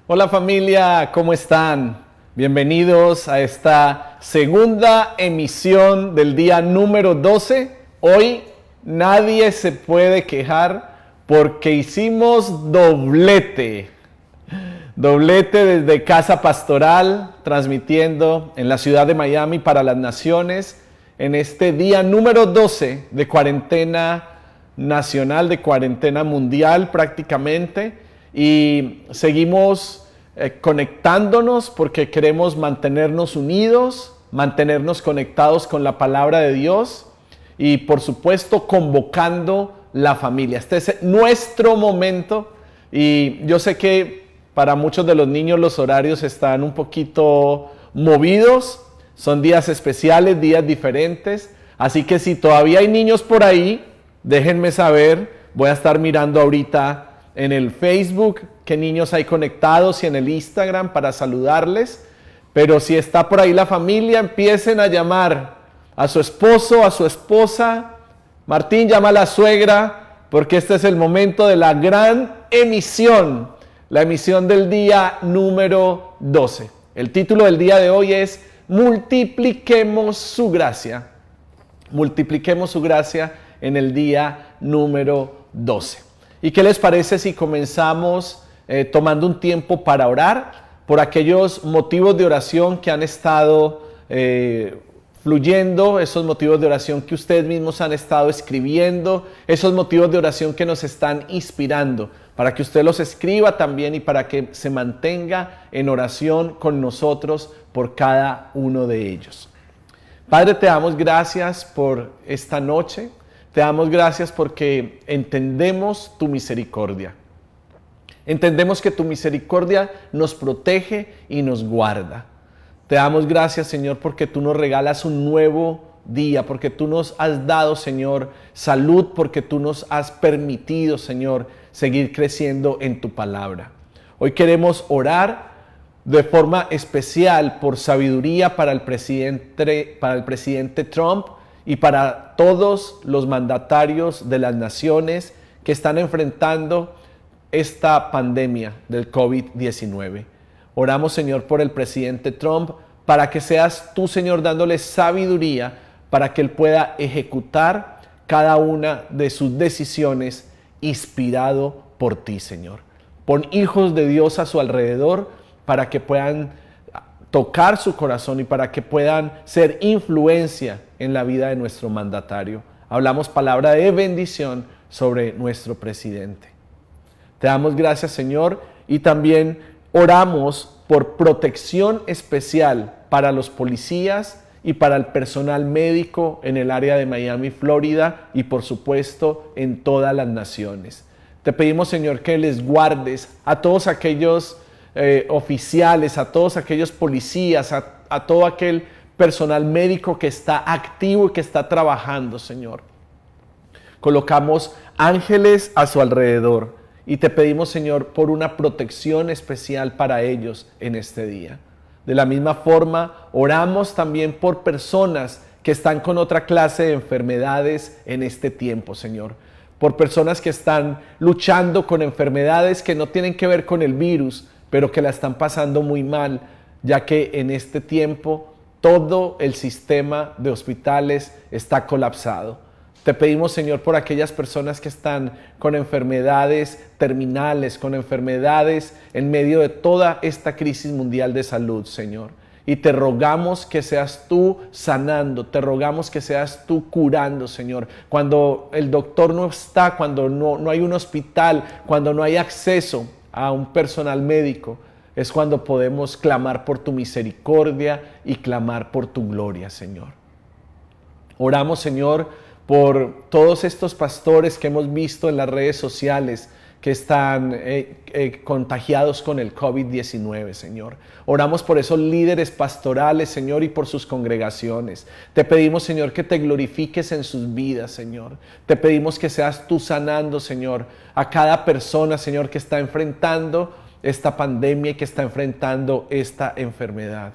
Hola familia, ¿cómo están? Bienvenidos a esta segunda emisión del día número 12. Hoy nadie se puede quejar porque hicimos doblete. Doblete desde Casa Pastoral, transmitiendo en la ciudad de Miami para las naciones en este día número 12 de cuarentena nacional, de cuarentena mundial prácticamente. Y seguimos conectándonos porque queremos mantenernos unidos, mantenernos conectados con la palabra de Dios y por supuesto convocando la familia. Este es nuestro momento y yo sé que para muchos de los niños los horarios están un poquito movidos, son días especiales, días diferentes, así que si todavía hay niños por ahí, déjenme saber, voy a estar mirando ahorita en el Facebook qué niños hay conectados y en el Instagram para saludarles, pero si está por ahí la familia, empiecen a llamar a su esposo, a su esposa. Martín, llama a la suegra, porque este es el momento de la gran emisión, la emisión del día número 12. El título del día de hoy es Multipliquemos su gracia. Multipliquemos su gracia en el día número 12. ¿Y qué les parece si comenzamos tomando un tiempo para orar por aquellos motivos de oración que han estado fluyendo, esos motivos de oración que ustedes mismos han estado escribiendo, esos motivos de oración que nos están inspirando, para que usted los escriba también y para que se mantenga en oración con nosotros por cada uno de ellos? Padre, te damos gracias por esta noche. Te damos gracias porque entendemos tu misericordia. Entendemos que tu misericordia nos protege y nos guarda. Te damos gracias, Señor, porque tú nos regalas un nuevo día, porque tú nos has dado, Señor, salud, porque tú nos has permitido, Señor, seguir creciendo en tu palabra. Hoy queremos orar de forma especial por sabiduría para el presidente Trump y para todos los mandatarios de las naciones que están enfrentando esta pandemia del COVID-19. Oramos, Señor, por el presidente Trump, para que seas tú, Señor, dándole sabiduría para que él pueda ejecutar cada una de sus decisiones inspirado por ti, Señor. Pon hijos de Dios a su alrededor para que puedan tocar su corazón y para que puedan ser influencia en la vida de nuestro mandatario. Hablamos palabra de bendición sobre nuestro presidente. Te damos gracias, Señor, y también oramos por protección especial para los policías y para el personal médico en el área de Miami, Florida, y por supuesto en todas las naciones. Te pedimos, Señor, que les guardes a todos aquellos oficiales, a todos aquellos policías, a todo aquel personal médico que está activo y que está trabajando, Señor. Colocamos ángeles a su alrededor y te pedimos, Señor, por una protección especial para ellos en este día. De la misma forma, oramos también por personas que están con otra clase de enfermedades en este tiempo, Señor. Por personas que están luchando con enfermedades que no tienen que ver con el virus, pero que la están pasando muy mal, ya que en este tiempo todo el sistema de hospitales está colapsado. Te pedimos, Señor, por aquellas personas que están con enfermedades terminales, con enfermedades en medio de toda esta crisis mundial de salud, Señor. Y te rogamos que seas tú sanando, te rogamos que seas tú curando, Señor. Cuando el doctor no está, cuando no hay un hospital, cuando no hay acceso a un personal médico, es cuando podemos clamar por tu misericordia y clamar por tu gloria, Señor. Oramos, Señor, por todos estos pastores que hemos visto en las redes sociales que están contagiados con el COVID-19, Señor. Oramos por esos líderes pastorales, Señor, y por sus congregaciones. Te pedimos, Señor, que te glorifiques en sus vidas, Señor. Te pedimos que seas tú sanando, Señor, a cada persona, Señor, que está enfrentando esta pandemia y que está enfrentando esta enfermedad.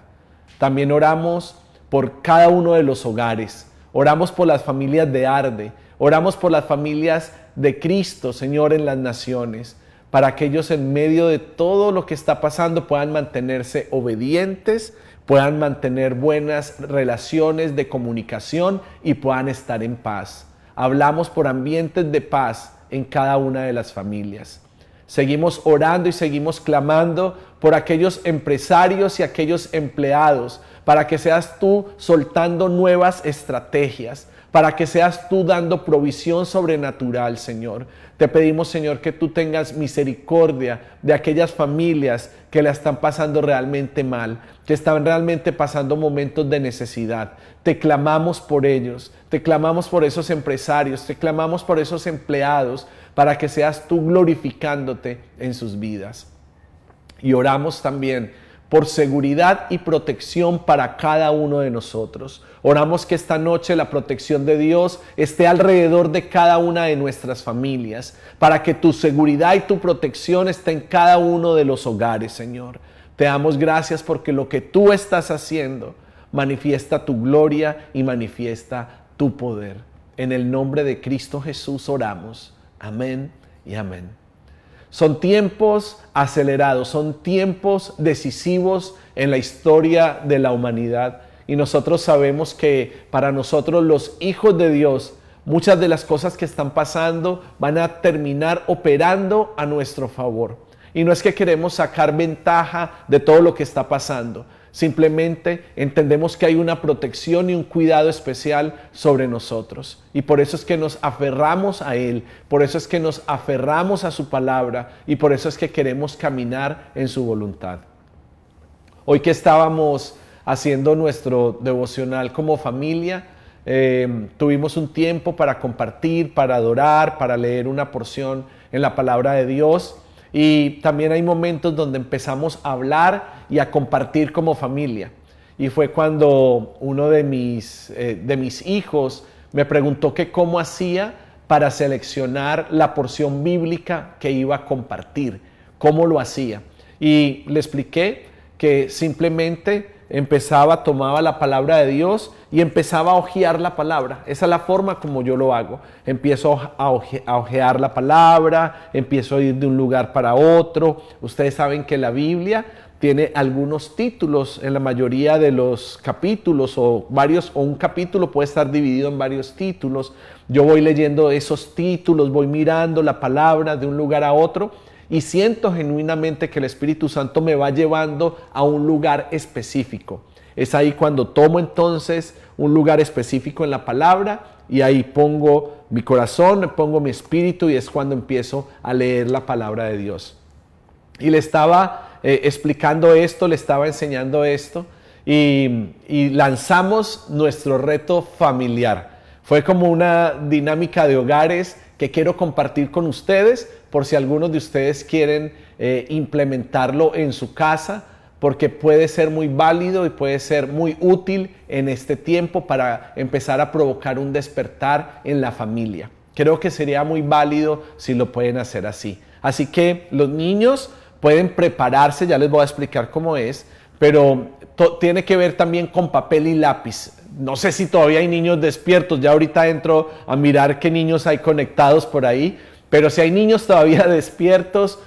También oramos por cada uno de los hogares. Oramos por las familias de Arde. Oramos por las familias de Cristo, Señor, en las naciones. para que ellos en medio de todo lo que está pasando puedan mantenerse obedientes, puedan mantener buenas relaciones de comunicación y puedan estar en paz. Hablamos por ambientes de paz en cada una de las familias. Seguimos orando y seguimos clamando por aquellos empresarios y aquellos empleados, para que seas tú soltando nuevas estrategias, para que seas tú dando provisión sobrenatural, Señor. Te pedimos, Señor, que tú tengas misericordia de aquellas familias que la están pasando realmente mal, que están realmente pasando momentos de necesidad. Te clamamos por ellos, te clamamos por esos empresarios, te clamamos por esos empleados, para que seas tú glorificándote en sus vidas. Y oramos también por seguridad y protección para cada uno de nosotros. Oramos que esta noche la protección de Dios esté alrededor de cada una de nuestras familias, para que tu seguridad y tu protección esté en cada uno de los hogares, Señor. Te damos gracias porque lo que tú estás haciendo manifiesta tu gloria y manifiesta tu poder. En el nombre de Cristo Jesús oramos. Amén y amén. Son tiempos acelerados, son tiempos decisivos en la historia de la humanidad. Y nosotros sabemos que para nosotros los hijos de Dios, muchas de las cosas que están pasando van a terminar operando a nuestro favor. Y no es que queremos sacar ventaja de todo lo que está pasando. Simplemente entendemos que hay una protección y un cuidado especial sobre nosotros. Y por eso es que nos aferramos a Él, por eso es que nos aferramos a su palabra y por eso es que queremos caminar en su voluntad. Hoy que estábamos haciendo nuestro devocional como familia, tuvimos un tiempo para compartir, para adorar, para leer una porción en la palabra de Dios. Y también hay momentos donde empezamos a hablar y a compartir como familia. Y fue cuando uno de mis hijos me preguntó que cómo hacía para seleccionar la porción bíblica que iba a compartir, cómo lo hacía. Y le expliqué que simplemente tomaba la palabra de Dios y empezaba a hojear la palabra. Esa es la forma como yo lo hago. Empiezo a hojear la palabra, empiezo a ir de un lugar para otro. Ustedes saben que la Biblia tiene algunos títulos en la mayoría de los capítulos o un capítulo puede estar dividido en varios títulos. Yo voy leyendo esos títulos, voy mirando la palabra de un lugar a otro y siento genuinamente que el Espíritu Santo me va llevando a un lugar específico. Es ahí cuando tomo entonces un lugar específico en la palabra y ahí pongo mi corazón, pongo mi espíritu y es cuando empiezo a leer la palabra de Dios. Y le estaba explicando esto, le estaba enseñando esto y lanzamos nuestro reto familiar. Fue como una dinámica de hogares que quiero compartir con ustedes por si algunos de ustedes quieren implementarlo en su casa, porque puede ser muy válido y puede ser muy útil en este tiempo para empezar a provocar un despertar en la familia. Creo que sería muy válido si lo pueden hacer así. Así que los niños pueden prepararse, ya les voy a explicar cómo es, pero tiene que ver también con papel y lápiz. No sé si todavía hay niños despiertos, ya ahorita entro a mirar qué niños hay conectados por ahí, pero si hay niños todavía despiertos,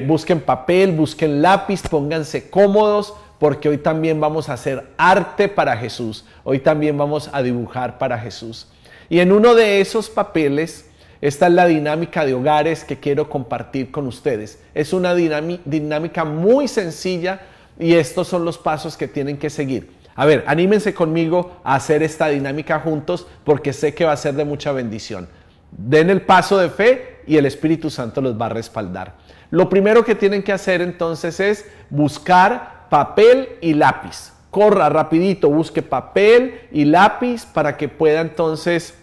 busquen papel, busquen lápiz, pónganse cómodos, porque hoy también vamos a hacer arte para Jesús, hoy también vamos a dibujar para Jesús. Y en uno de esos papeles, esta es la dinámica de hogares que quiero compartir con ustedes. Es una dinámica muy sencilla y estos son los pasos que tienen que seguir. A ver, anímense conmigo a hacer esta dinámica juntos porque sé que va a ser de mucha bendición. Den el paso de fe y el Espíritu Santo los va a respaldar. Lo primero que tienen que hacer entonces es buscar papel y lápiz. Corra rapidito, busque papel y lápiz para que pueda entonces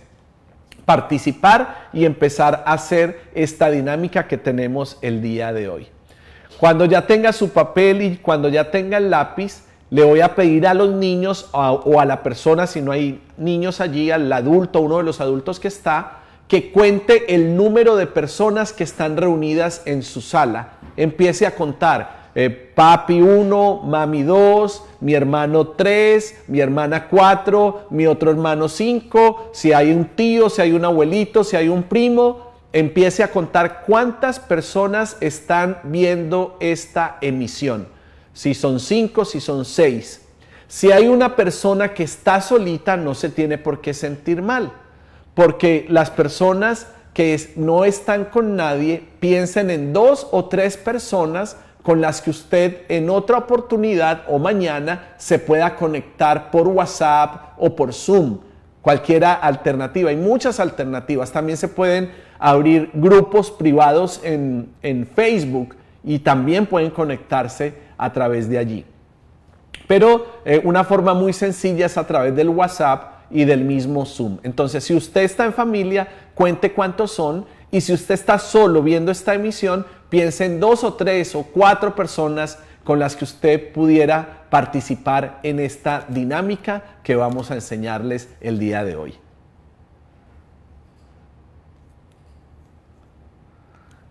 participar y empezar a hacer esta dinámica que tenemos el día de hoy. Cuando ya tenga su papel y cuando ya tenga el lápiz, le voy a pedir a los niños o a la persona, si no hay niños allí, al adulto, uno de los adultos que está, que cuente el número de personas que están reunidas en su sala. Empiece a contar, papi 1, mami 2, mi hermano 3, mi hermana 4, mi otro hermano 5, si hay un tío, si hay un abuelito, si hay un primo, empiece a contar cuántas personas están viendo esta emisión. Si son 5, si son 6. Si hay una persona que está solita, no se tiene por qué sentir mal, porque las personas que no están con nadie, piensen en 2 o 3 personas con las que usted en otra oportunidad o mañana se pueda conectar por WhatsApp o por Zoom. Cualquiera alternativa, hay muchas alternativas. También se pueden abrir grupos privados en Facebook y también pueden conectarse a través de allí. Pero una forma muy sencilla es a través del WhatsApp y del mismo Zoom. Entonces, si usted está en familia, cuente cuántos son, y si usted está solo viendo esta emisión, piense en 2 o 3 o 4 personas con las que usted pudiera participar en esta dinámica que vamos a enseñarles el día de hoy.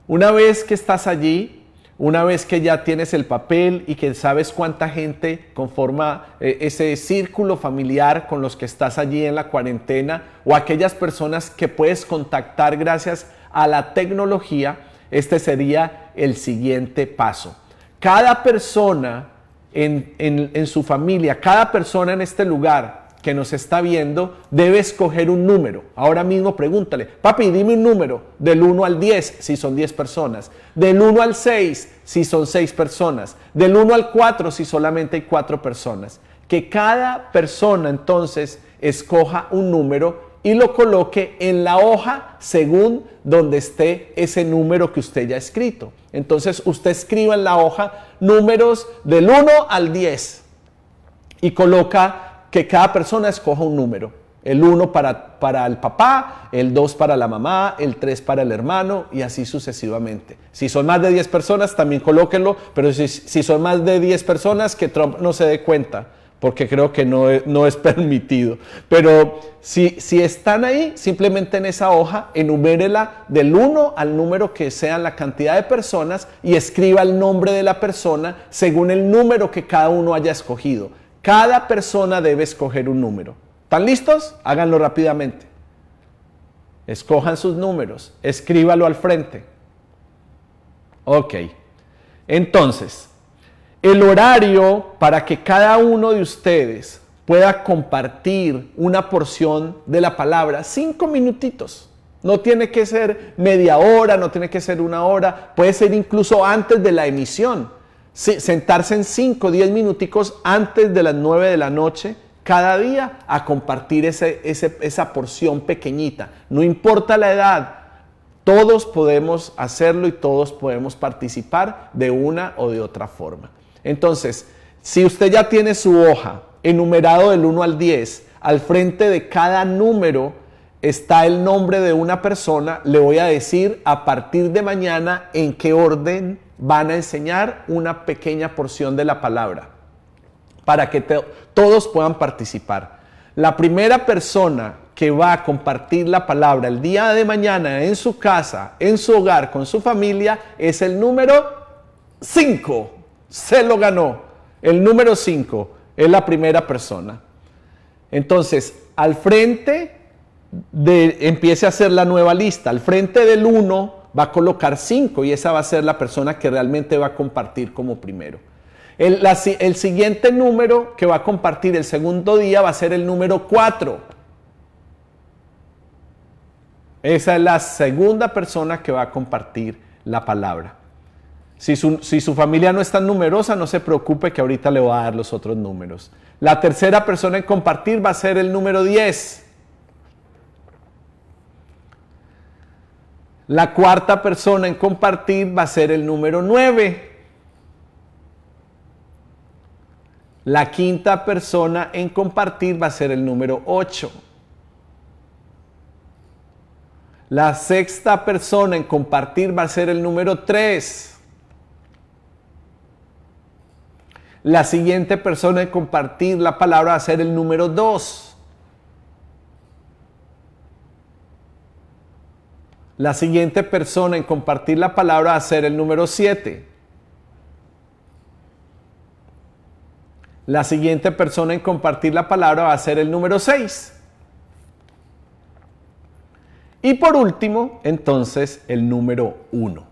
Una vez que estás allí, una vez que ya tienes el papel y que sabes cuánta gente conforma ese círculo familiar con los que estás allí en la cuarentena, o aquellas personas que puedes contactar gracias a la tecnología, este sería el siguiente paso. Cada persona en su familia, cada persona en este lugar que nos está viendo debe escoger un número. Ahora mismo pregúntale: papi, dime un número del 1 al 10 si son 10 personas, del 1 al 6 si son 6 personas, del 1 al 4 si solamente hay 4 personas. Que cada persona entonces escoja un número y lo coloque en la hoja según donde esté ese número que usted ya ha escrito. Entonces usted escriba en la hoja números del 1 al 10 y coloca que cada persona escoja un número. El 1 para el papá, el 2 para la mamá, el 3 para el hermano y así sucesivamente. Si son más de 10 personas, también colóquenlo, pero si son más de 10 personas, que Trump no se dé cuenta, porque creo que no es permitido. Pero si están ahí, simplemente en esa hoja, enumérela del 1 al número que sea la cantidad de personas y escriba el nombre de la persona según el número que cada uno haya escogido. Cada persona debe escoger un número. ¿Están listos? Háganlo rápidamente. Escojan sus números. Escríbalo al frente. Ok. Entonces, el horario para que cada uno de ustedes pueda compartir una porción de la palabra, 5 minutitos. No tiene que ser media hora, no tiene que ser 1 hora. Puede ser incluso antes de la emisión. Sí, sentarse en 5 o 10 minuticos antes de las 9 de la noche cada día a compartir esa porción pequeñita. No importa la edad, todos podemos hacerlo y todos podemos participar de una o de otra forma. Entonces, si usted ya tiene su hoja enumerado del 1 al 10, al frente de cada número está el nombre de una persona, le voy a decir a partir de mañana en qué orden van a enseñar una pequeña porción de la palabra para que todos puedan participar. La primera persona que va a compartir la palabra el día de mañana en su casa, en su hogar, con su familia, es el número 5. Se lo ganó. El número 5 es la primera persona. Entonces, al frente empiece a hacer la nueva lista. Al frente del 1 va a colocar 5 y esa va a ser la persona que realmente va a compartir como primero. El siguiente número que va a compartir el segundo día va a ser el número 4. Esa es la segunda persona que va a compartir la palabra. Si su familia no es tan numerosa, no se preocupe que ahorita le voy a dar los otros números. La tercera persona en compartir va a ser el número 10. La cuarta persona en compartir va a ser el número 9. La quinta persona en compartir va a ser el número 8. La sexta persona en compartir va a ser el número 3. La siguiente persona en compartir la palabra va a ser el número 2. La siguiente persona en compartir la palabra va a ser el número 7. La siguiente persona en compartir la palabra va a ser el número 6. Y por último, entonces, el número 1.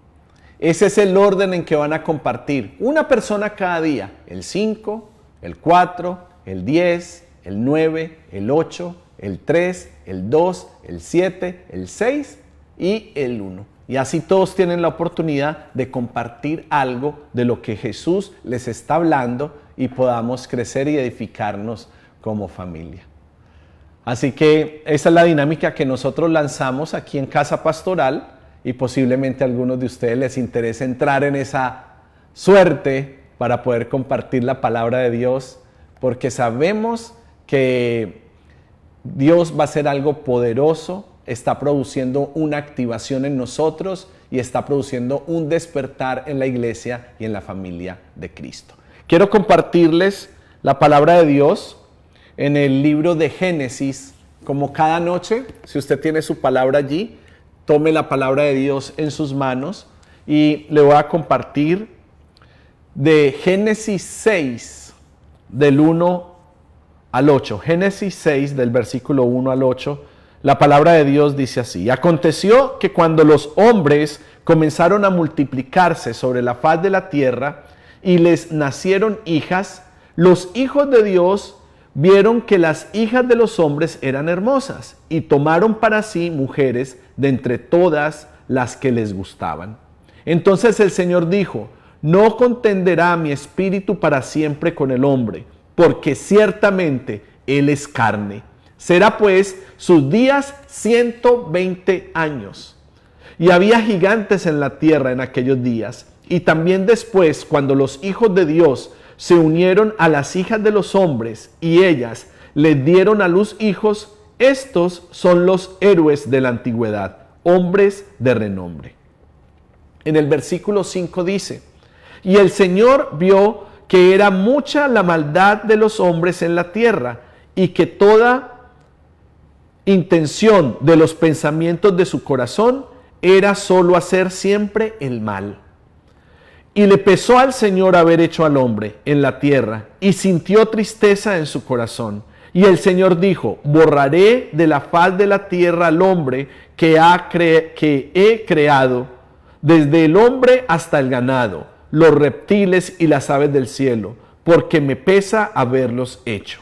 Ese es el orden en que van a compartir una persona cada día. El 5, el 4, el 10, el 9, el 8, el 3, el 2, el 7, el 6 y el 1. Y así todos tienen la oportunidad de compartir algo de lo que Jesús les está hablando y podamos crecer y edificarnos como familia. Así que esa es la dinámica que nosotros lanzamos aquí en Casa Pastoral y posiblemente a algunos de ustedes les interese entrar en esa suerte para poder compartir la palabra de Dios, porque sabemos que Dios va a hacer algo poderoso, está produciendo una activación en nosotros y está produciendo un despertar en la iglesia y en la familia de Cristo. Quiero compartirles la palabra de Dios en el libro de Génesis, como cada noche. Si usted tiene su palabra allí, tome la palabra de Dios en sus manos y le voy a compartir de Génesis 6, del 1 al 8. Génesis 6, del versículo 1 al 8, la palabra de Dios dice así: aconteció que cuando los hombres comenzaron a multiplicarse sobre la faz de la tierra y les nacieron hijas, los hijos de Dios vieron que las hijas de los hombres eran hermosas y tomaron para sí mujeres de entre todas las que les gustaban. Entonces el Señor dijo: no contenderá mi espíritu para siempre con el hombre, porque ciertamente él es carne. Será pues sus días 120 años. Y había gigantes en la tierra en aquellos días. Y también después, cuando los hijos de Dios se unieron a las hijas de los hombres y ellas les dieron a luz hijos, estos son los héroes de la antigüedad, hombres de renombre. En el versículo 5 dice: y el Señor vio que era mucha la maldad de los hombres en la tierra, y que toda intención de los pensamientos de su corazón era solo hacer siempre el mal. Y le pesó al Señor haber hecho al hombre en la tierra, y sintió tristeza en su corazón. Y el Señor dijo: borraré de la faz de la tierra al hombre que he creado, desde el hombre hasta el ganado, los reptiles y las aves del cielo, porque me pesa haberlos hecho.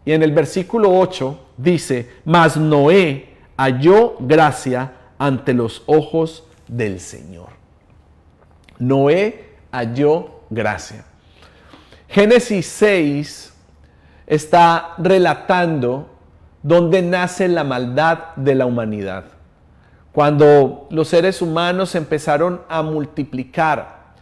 Y en el versículo 8 dice: mas Noé halló gracia ante los ojos del Señor. Noé halló gracia. Génesis 6 está relatando dónde nace la maldad de la humanidad. Cuando los seres humanos empezaron a multiplicar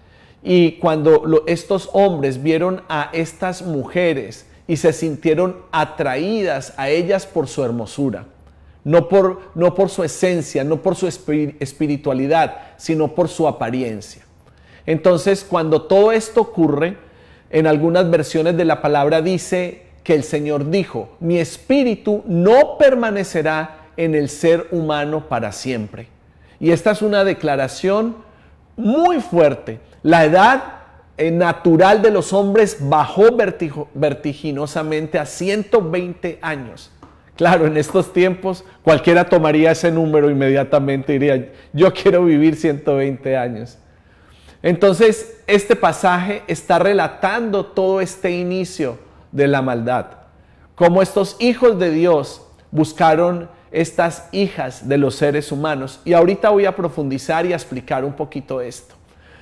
y cuando estos hombres vieron a estas mujeres y se sintieron atraídas a ellas por su hermosura, no por su esencia, no por su espiritualidad, sino por su apariencia. Entonces, cuando todo esto ocurre, en algunas versiones de la palabra dice que el Señor dijo: mi espíritu no permanecerá en el ser humano para siempre. Y esta es una declaración muy fuerte. La edad natural de los hombres bajó vertiginosamente a 120 años. Claro, en estos tiempos cualquiera tomaría ese número inmediatamente y diría: yo quiero vivir 120 años. Entonces, este pasaje está relatando todo este inicio de la maldad. Cómo estos hijos de Dios buscaron estas hijas de los seres humanos. Y ahorita voy a profundizar y a explicar un poquito esto.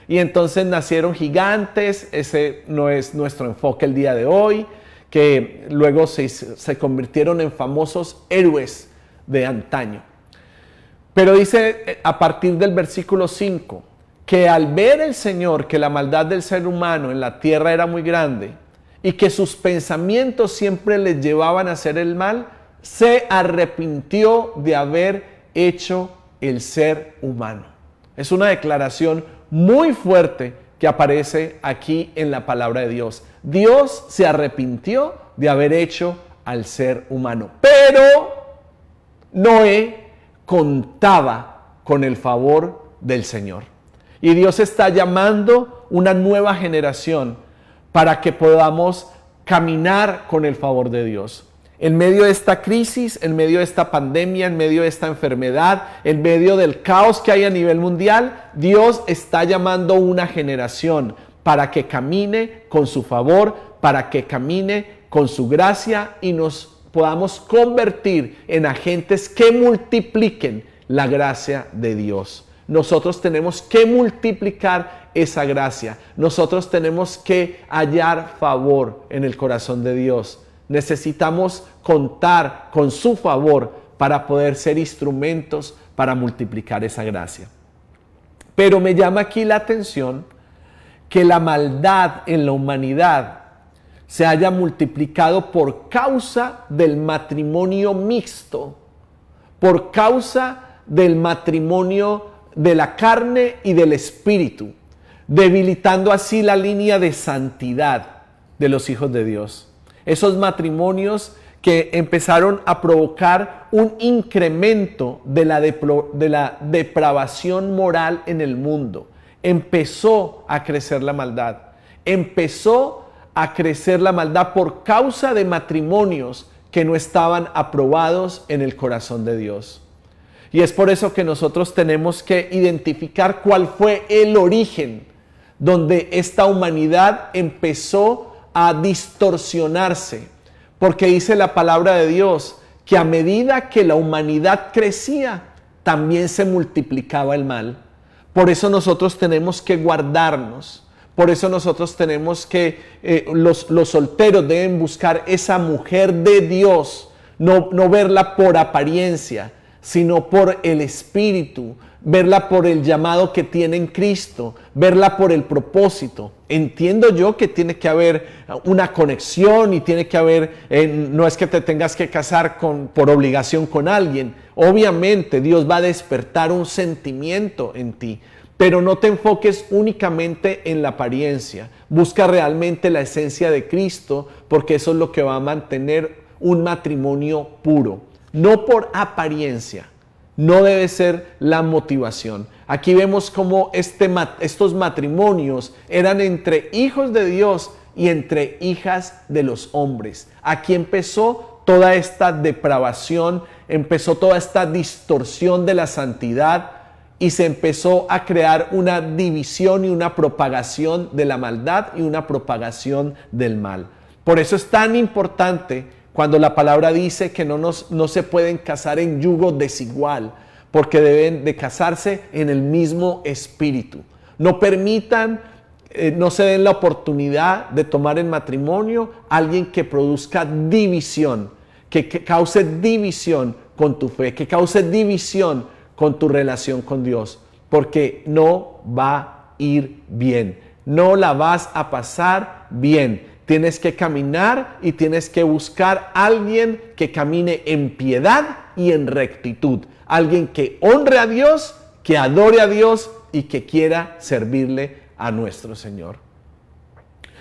Y entonces nacieron gigantes. Ese no es nuestro enfoque el día de hoy, que luego se convirtieron en famosos héroes de antaño. Pero dice a partir del versículo 5, que al ver el Señor que la maldad del ser humano en la tierra era muy grande y que sus pensamientos siempre les llevaban a hacer el mal, se arrepintió de haber hecho el ser humano. Es una declaración muy fuerte que aparece aquí en la palabra de Dios. Dios se arrepintió de haber hecho al ser humano, pero Noé contaba con el favor del Señor. Y Dios está llamando una nueva generación para que podamos caminar con el favor de Dios. En medio de esta crisis, en medio de esta pandemia, en medio de esta enfermedad, en medio del caos que hay a nivel mundial, Dios está llamando una generación para que camine con su favor, para que camine con su gracia y nos podamos convertir en agentes que multipliquen la gracia de Dios. Nosotros tenemos que multiplicar esa gracia. Nosotros tenemos que hallar favor en el corazón de Dios. Necesitamos contar con su favor para poder ser instrumentos para multiplicar esa gracia. Pero me llama aquí la atención que la maldad en la humanidad se haya multiplicado por causa del matrimonio mixto, por causa del matrimonio de la carne y del espíritu, debilitando así la línea de santidad de los hijos de Dios. Esos matrimonios que empezaron a provocar un incremento de la depravación moral en el mundo. Empezó a crecer la maldad. Empezó a crecer la maldad por causa de matrimonios que no estaban aprobados en el corazón de Dios. Y es por eso que nosotros tenemos que identificar cuál fue el origen donde esta humanidad empezó a distorsionarse. Porque dice la palabra de Dios que a medida que la humanidad crecía, también se multiplicaba el mal. Por eso nosotros tenemos que guardarnos. Por eso nosotros tenemos que, los solteros deben buscar esa mujer de Dios, no verla por apariencia, sino por el Espíritu, verla por el llamado que tiene en Cristo, verla por el propósito. Entiendo yo que tiene que haber una conexión y tiene que haber, no es que te tengas que casar por obligación con alguien. Obviamente Dios va a despertar un sentimiento en ti, pero no te enfoques únicamente en la apariencia. Busca realmente la esencia de Cristo, porque eso es lo que va a mantener un matrimonio puro. No por apariencia, no debe ser la motivación. Aquí vemos cómo estos matrimonios eran entre hijos de Dios y entre hijas de los hombres. Aquí empezó toda esta depravación, empezó toda esta distorsión de la santidad y se empezó a crear una división y una propagación de la maldad y una propagación del mal. Por eso es tan importante cuando la palabra dice que no se pueden casar en yugo desigual, porque deben de casarse en el mismo espíritu. No permitan, no se den la oportunidad de tomar en matrimonio a alguien que produzca división, que cause división con tu fe, que cause división con tu relación con Dios, porque no va a ir bien, no la vas a pasar bien. Tienes que caminar y tienes que buscar a alguien que camine en piedad y en rectitud. Alguien que honre a Dios, que adore a Dios y que quiera servirle a nuestro Señor.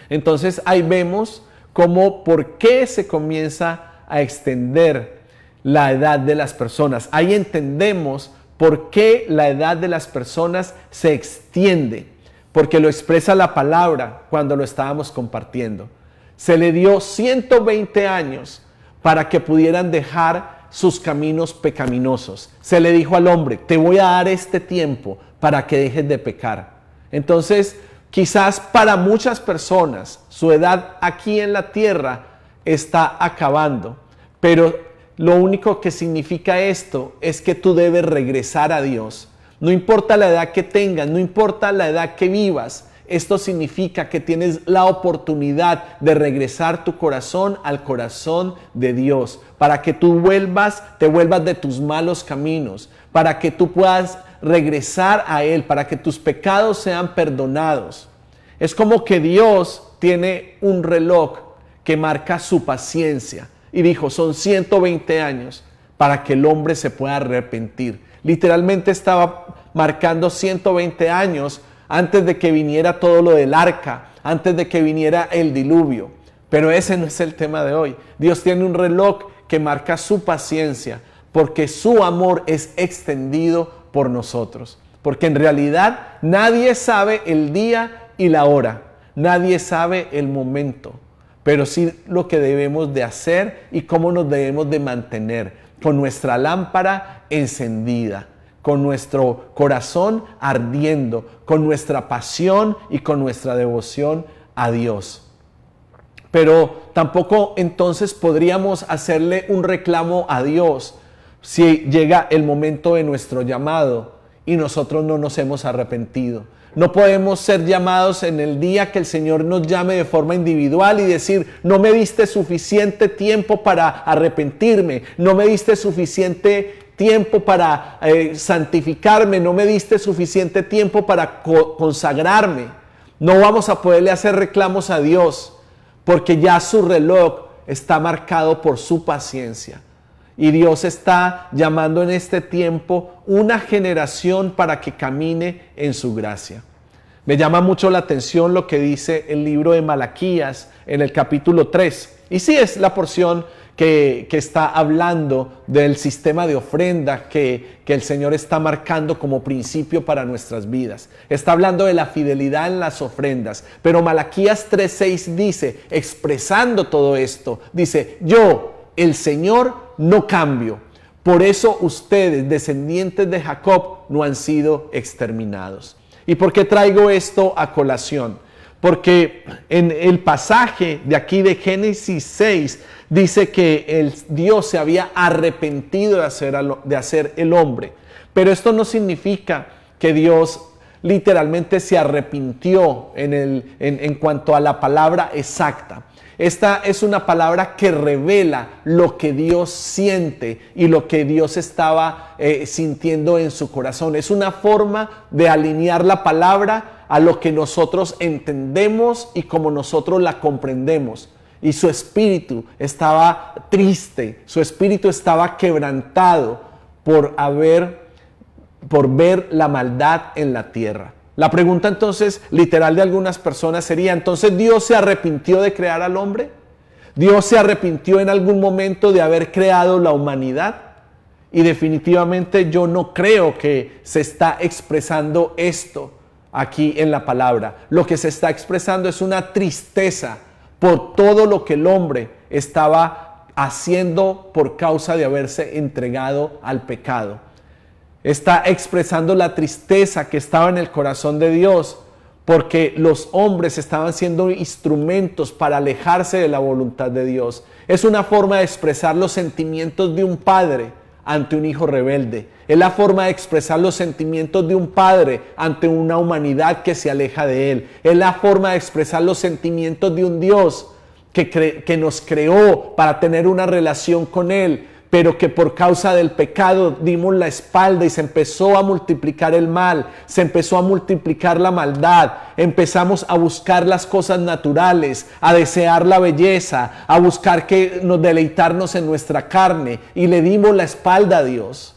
Entonces ahí vemos por qué se comienza a extender la edad de las personas. Ahí entendemos por qué la edad de las personas se extiende. Porque lo expresa la palabra cuando lo estábamos compartiendo. Se le dio 120 años para que pudieran dejar sus caminos pecaminosos. Se le dijo al hombre, te voy a dar este tiempo para que dejes de pecar. Entonces, quizás para muchas personas, su edad aquí en la tierra está acabando. Pero lo único que significa esto es que tú debes regresar a Dios. No importa la edad que tengas, no importa la edad que vivas. Esto significa que tienes la oportunidad de regresar tu corazón al corazón de Dios, para que tú te vuelvas de tus malos caminos, para que tú puedas regresar a Él, para que tus pecados sean perdonados. Es como que Dios tiene un reloj que marca su paciencia y dijo, son 120 años para que el hombre se pueda arrepentir. Literalmente estaba marcando 120 años antes de que viniera todo lo del arca, antes de que viniera el diluvio. Pero ese no es el tema de hoy. Dios tiene un reloj que marca su paciencia, porque su amor es extendido por nosotros. Porque en realidad nadie sabe el día y la hora, nadie sabe el momento, pero sí lo que debemos de hacer y cómo nos debemos de mantener, con nuestra lámpara encendida, con nuestro corazón ardiendo, con nuestra pasión y con nuestra devoción a Dios. Pero tampoco entonces podríamos hacerle un reclamo a Dios si llega el momento de nuestro llamado y nosotros no nos hemos arrepentido. No podemos ser llamados en el día que el Señor nos llame de forma individual y decir: no me diste suficiente tiempo para arrepentirme, no me diste suficiente tiempo para santificarme, no me diste suficiente tiempo para consagrarme. No vamos a poderle hacer reclamos a Dios, porque ya su reloj está marcado por su paciencia. Y Dios está llamando en este tiempo una generación para que camine en su gracia. Me llama mucho la atención lo que dice el libro de Malaquías en el capítulo 3. Y sí, es la porción que está hablando del sistema de ofrenda que el Señor está marcando como principio para nuestras vidas. Está hablando de la fidelidad en las ofrendas. Pero Malaquías 3:6 dice, expresando todo esto, dice: yo, el Señor, no cambio. Por eso ustedes, descendientes de Jacob, no han sido exterminados. ¿Y por qué traigo esto a colación? Porque en el pasaje de aquí de Génesis 6 dice que Dios se había arrepentido de hacer el hombre. Pero esto no significa que Dios literalmente se arrepintió en cuanto a la palabra exacta. Esta es una palabra que revela lo que Dios siente y lo que Dios estaba sintiendo en su corazón. Es una forma de alinear la palabra a lo que nosotros entendemos y como nosotros la comprendemos. Y su espíritu estaba triste, su espíritu estaba quebrantado por ver la maldad en la tierra. La pregunta entonces literal de algunas personas sería: ¿entonces Dios se arrepintió de crear al hombre? ¿Dios se arrepintió en algún momento de haber creado la humanidad? Y definitivamente yo no creo que se está expresando esto aquí en la palabra. Lo que se está expresando es una tristeza por todo lo que el hombre estaba haciendo por causa de haberse entregado al pecado. Está expresando la tristeza que estaba en el corazón de Dios porque los hombres estaban siendo instrumentos para alejarse de la voluntad de Dios. Es una forma de expresar los sentimientos de un padre ante un hijo rebelde. Es la forma de expresar los sentimientos de un padre ante una humanidad que se aleja de él. Es la forma de expresar los sentimientos de un Dios que nos creó para tener una relación con él, pero que por causa del pecado dimos la espalda y se empezó a multiplicar el mal, se empezó a multiplicar la maldad, empezamos a buscar las cosas naturales, a desear la belleza, a buscar deleitarnos en nuestra carne, y le dimos la espalda a Dios.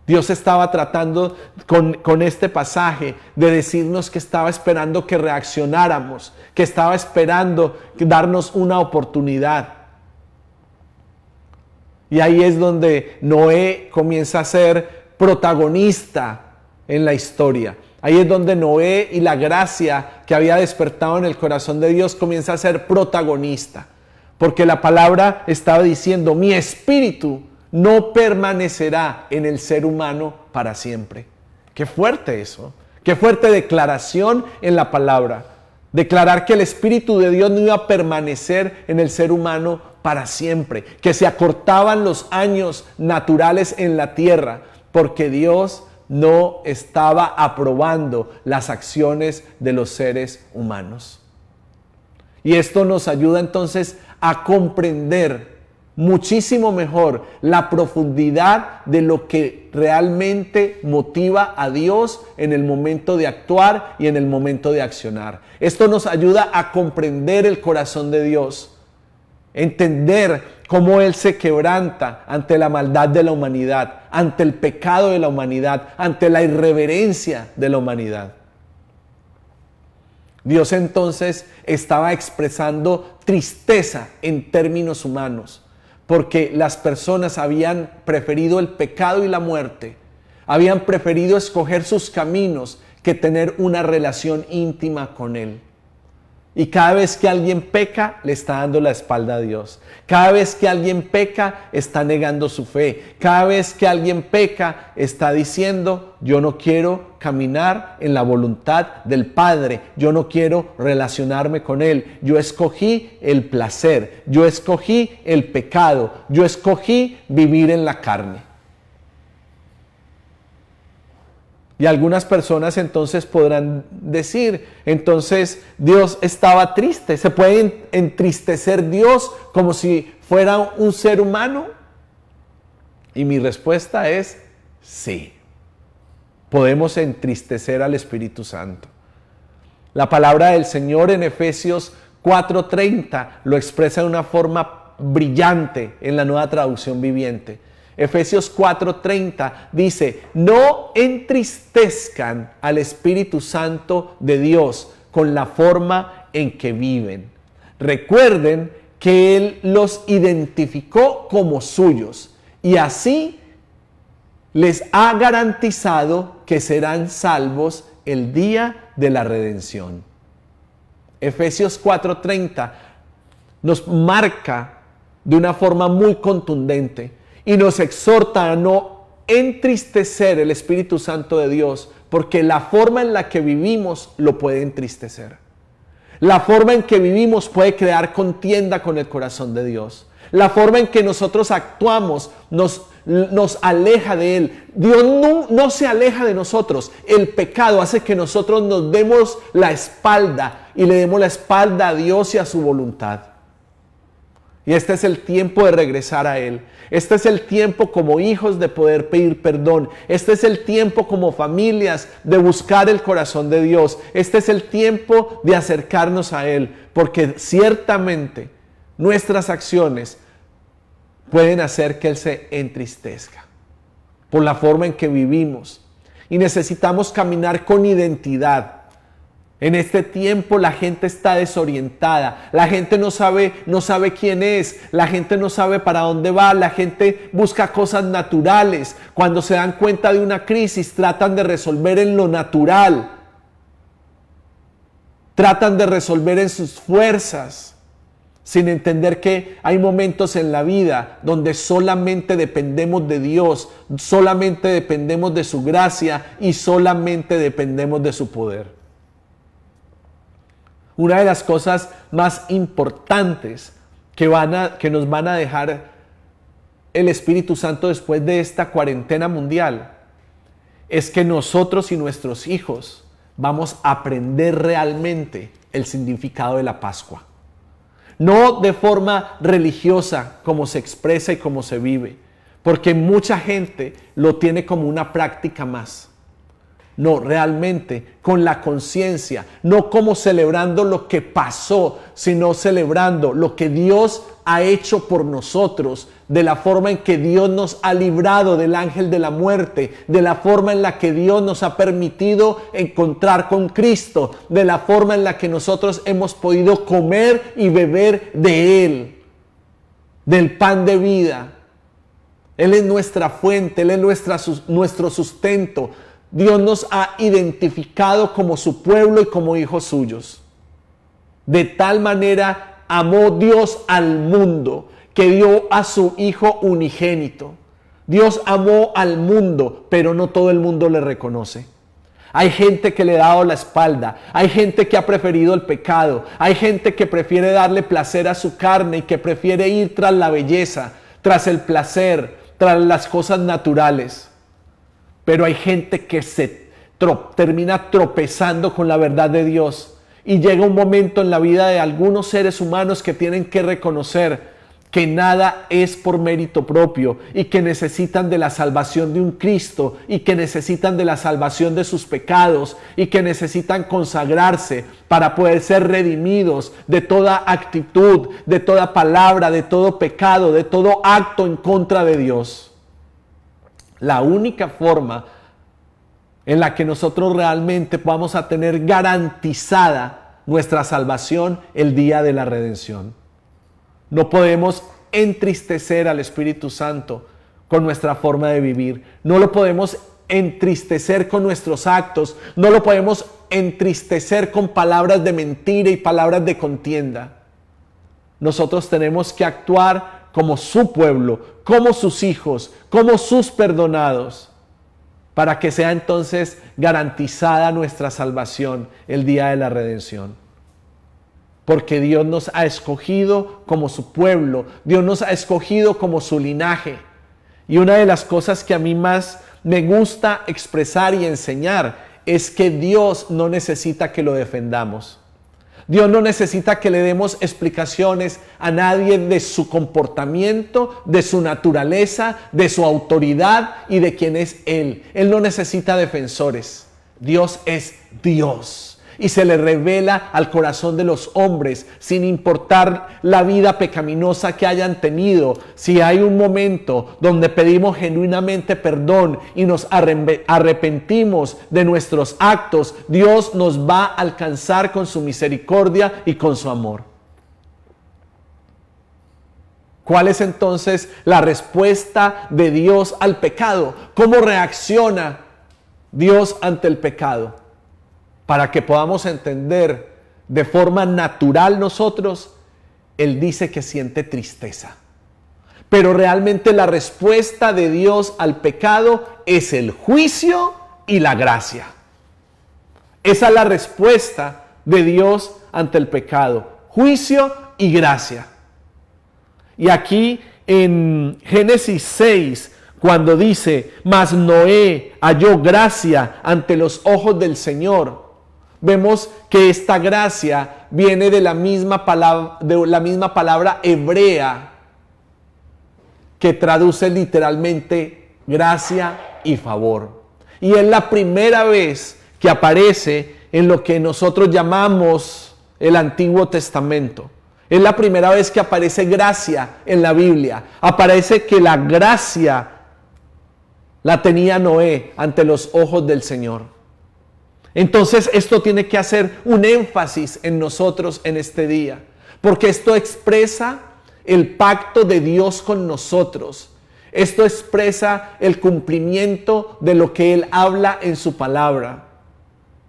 Dios estaba tratando con este pasaje de decirnos que estaba esperando que reaccionáramos, que estaba esperando darnos una oportunidad. Y ahí es donde Noé comienza a ser protagonista en la historia. Ahí es donde Noé y la gracia que había despertado en el corazón de Dios comienza a ser protagonista. Porque la palabra estaba diciendo: mi espíritu no permanecerá en el ser humano para siempre. Qué fuerte eso. Qué fuerte declaración en la palabra. Declarar que el Espíritu de Dios no iba a permanecer en el ser humano para siempre, que se acortaban los años naturales en la tierra, porque Dios no estaba aprobando las acciones de los seres humanos. Y esto nos ayuda entonces a comprender muchísimo mejor la profundidad de lo que realmente motiva a Dios en el momento de actuar y en el momento de accionar. Esto nos ayuda a comprender el corazón de Dios, entender cómo Él se quebranta ante la maldad de la humanidad, ante el pecado de la humanidad, ante la irreverencia de la humanidad. Dios entonces estaba expresando tristeza en términos humanos, porque las personas habían preferido el pecado y la muerte, habían preferido escoger sus caminos que tener una relación íntima con Él. Y cada vez que alguien peca, le está dando la espalda a Dios. Cada vez que alguien peca, está negando su fe. Cada vez que alguien peca, está diciendo, yo no quiero caminar en la voluntad del Padre. Yo no quiero relacionarme con Él. Yo escogí el placer. Yo escogí el pecado. Yo escogí vivir en la carne. Y algunas personas entonces podrán decir, entonces Dios estaba triste. ¿Se puede entristecer Dios como si fuera un ser humano? Y mi respuesta es sí. Podemos entristecer al Espíritu Santo. La palabra del Señor en Efesios 4:30 lo expresa de una forma brillante en la Nueva Traducción Viviente. Efesios 4:30 dice, no entristezcan al Espíritu Santo de Dios con la forma en que viven. Recuerden que Él los identificó como suyos y así les ha garantizado que serán salvos el día de la redención. Efesios 4:30 nos marca de una forma muy contundente y nos exhorta a no entristecer el Espíritu Santo de Dios, porque la forma en la que vivimos lo puede entristecer. La forma en que vivimos puede crear contienda con el corazón de Dios. La forma en que nosotros actuamos nos aleja de Él. Dios no se aleja de nosotros. El pecado hace que nosotros nos demos la espalda y le demos la espalda a Dios y a su voluntad. Y este es el tiempo de regresar a Él. Este es el tiempo como hijos de poder pedir perdón. Este es el tiempo como familias de buscar el corazón de Dios. Este es el tiempo de acercarnos a Él. Porque ciertamente nuestras acciones pueden hacer que Él se entristezca por la forma en que vivimos. Y necesitamos caminar con identidad. En este tiempo la gente está desorientada, la gente no sabe quién es, la gente no sabe para dónde va, la gente busca cosas naturales. Cuando se dan cuenta de una crisis, tratan de resolver en lo natural, tratan de resolver en sus fuerzas, sin entender que hay momentos en la vida donde solamente dependemos de Dios, solamente dependemos de su gracia y solamente dependemos de su poder. Una de las cosas más importantes que nos van a dejar el Espíritu Santo después de esta cuarentena mundial es que nosotros y nuestros hijos vamos a aprender realmente el significado de la Pascua. No de forma religiosa como se expresa y como se vive, porque mucha gente lo tiene como una práctica más. No, realmente con la conciencia, no como celebrando lo que pasó, sino celebrando lo que Dios ha hecho por nosotros, de la forma en que Dios nos ha librado del ángel de la muerte, de la forma en la que Dios nos ha permitido encontrar con Cristo, de la forma en la que nosotros hemos podido comer y beber de Él, del pan de vida. Él es nuestra fuente, Él es nuestro sustento. Dios nos ha identificado como su pueblo y como hijos suyos. De tal manera amó Dios al mundo que dio a su Hijo unigénito. Dios amó al mundo, pero no todo el mundo le reconoce. Hay gente que le ha dado la espalda, hay gente que ha preferido el pecado, hay gente que prefiere darle placer a su carne y que prefiere ir tras la belleza, tras el placer, tras las cosas naturales. Pero hay gente que termina tropezando con la verdad de Dios. Y llega un momento en la vida de algunos seres humanos que tienen que reconocer que nada es por mérito propio y que necesitan de la salvación de un Cristo y que necesitan de la salvación de sus pecados y que necesitan consagrarse para poder ser redimidos de toda actitud, de toda palabra, de todo pecado, de todo acto en contra de Dios. La única forma en la que nosotros realmente vamos a tener garantizada nuestra salvación el día de la redención. No podemos entristecer al Espíritu Santo con nuestra forma de vivir. No lo podemos entristecer con nuestros actos. No lo podemos entristecer con palabras de mentira y palabras de contienda. Nosotros tenemos que actuar como su pueblo, como sus hijos, como sus perdonados, para que sea entonces garantizada nuestra salvación el día de la redención. Porque Dios nos ha escogido como su pueblo, Dios nos ha escogido como su linaje. Y una de las cosas que a mí más me gusta expresar y enseñar es que Dios no necesita que lo defendamos. Dios no necesita que le demos explicaciones a nadie de su comportamiento, de su naturaleza, de su autoridad y de quién es Él. Él no necesita defensores. Dios es Dios. Y se le revela al corazón de los hombres, sin importar la vida pecaminosa que hayan tenido. Si hay un momento donde pedimos genuinamente perdón y nos arrepentimos de nuestros actos, Dios nos va a alcanzar con su misericordia y con su amor. ¿Cuál es entonces la respuesta de Dios al pecado? ¿Cómo reacciona Dios ante el pecado? Para que podamos entender de forma natural nosotros, Él dice que siente tristeza. Pero realmente la respuesta de Dios al pecado es el juicio y la gracia. Esa es la respuesta de Dios ante el pecado. Juicio y gracia. Y aquí en Génesis 6, cuando dice, mas Noé halló gracia ante los ojos del Señor, vemos que esta gracia viene de la misma palabra hebrea que traduce literalmente gracia y favor. Y es la primera vez que aparece en lo que nosotros llamamos el Antiguo Testamento. Es la primera vez que aparece gracia en la Biblia. Aparece que la gracia la tenía Noé ante los ojos del Señor. Entonces esto tiene que hacer un énfasis en nosotros en este día, porque esto expresa el pacto de Dios con nosotros. Esto expresa el cumplimiento de lo que Él habla en su palabra.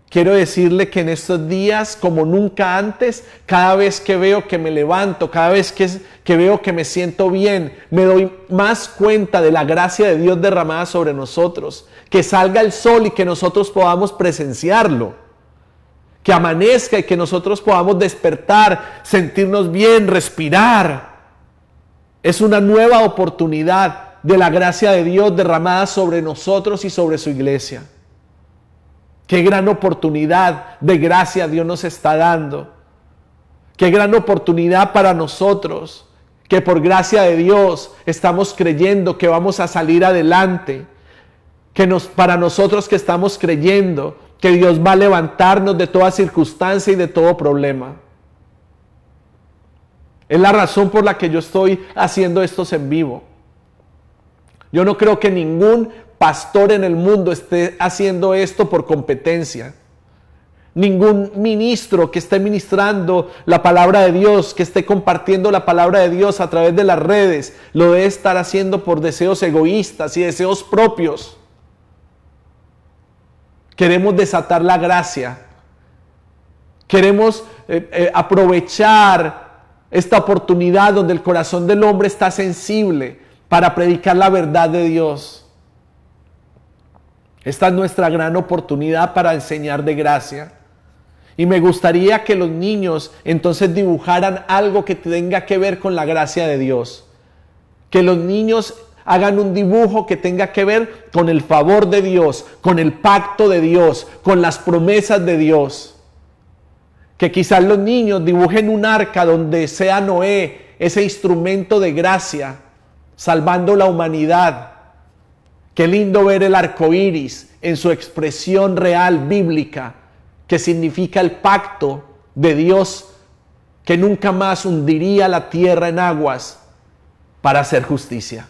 Quiero decirle que en estos días, como nunca antes, cada vez que veo que me levanto, cada vez que veo que me siento bien, me doy más cuenta de la gracia de Dios derramada sobre nosotros. Que salga el sol y que nosotros podamos presenciarlo. Que amanezca y que nosotros podamos despertar, sentirnos bien, respirar. Es una nueva oportunidad de la gracia de Dios derramada sobre nosotros y sobre su iglesia. Qué gran oportunidad de gracia Dios nos está dando. Qué gran oportunidad para nosotros, que por gracia de Dios estamos creyendo que vamos a salir adelante. Para nosotros que estamos creyendo que Dios va a levantarnos de toda circunstancia y de todo problema. Es la razón por la que yo estoy haciendo estos en vivo. Yo no creo que ningún pastor en el mundo esté haciendo esto por competencia. Ningún ministro que esté ministrando la palabra de Dios, que esté compartiendo la palabra de Dios a través de las redes, lo debe estar haciendo por deseos egoístas y deseos propios. Queremos desatar la gracia. Queremos aprovechar esta oportunidad donde el corazón del hombre está sensible para predicar la verdad de Dios. Esta es nuestra gran oportunidad para enseñar de gracia. Y me gustaría que los niños entonces dibujaran algo que tenga que ver con la gracia de Dios. Que los niños hagan un dibujo que tenga que ver con el favor de Dios, con el pacto de Dios, con las promesas de Dios. Que quizás los niños dibujen un arca donde sea Noé, ese instrumento de gracia, salvando la humanidad. Qué lindo ver el arco iris en su expresión real bíblica, que significa el pacto de Dios que nunca más hundiría la tierra en aguas para hacer justicia.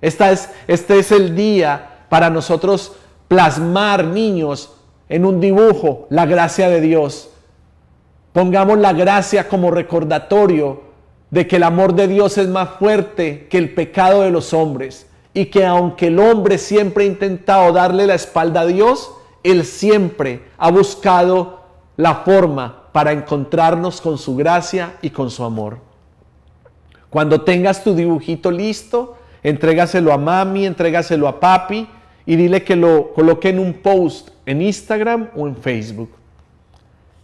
Este es el día para nosotros plasmar, niños, en un dibujo la gracia de Dios. Pongamos la gracia como recordatorio de que el amor de Dios es más fuerte que el pecado de los hombres y que aunque el hombre siempre ha intentado darle la espalda a Dios, Él siempre ha buscado la forma para encontrarnos con su gracia y con su amor. Cuando tengas tu dibujito listo, entrégaselo a mami, entrégaselo a papi y dile que lo coloque en un post en Instagram o en Facebook.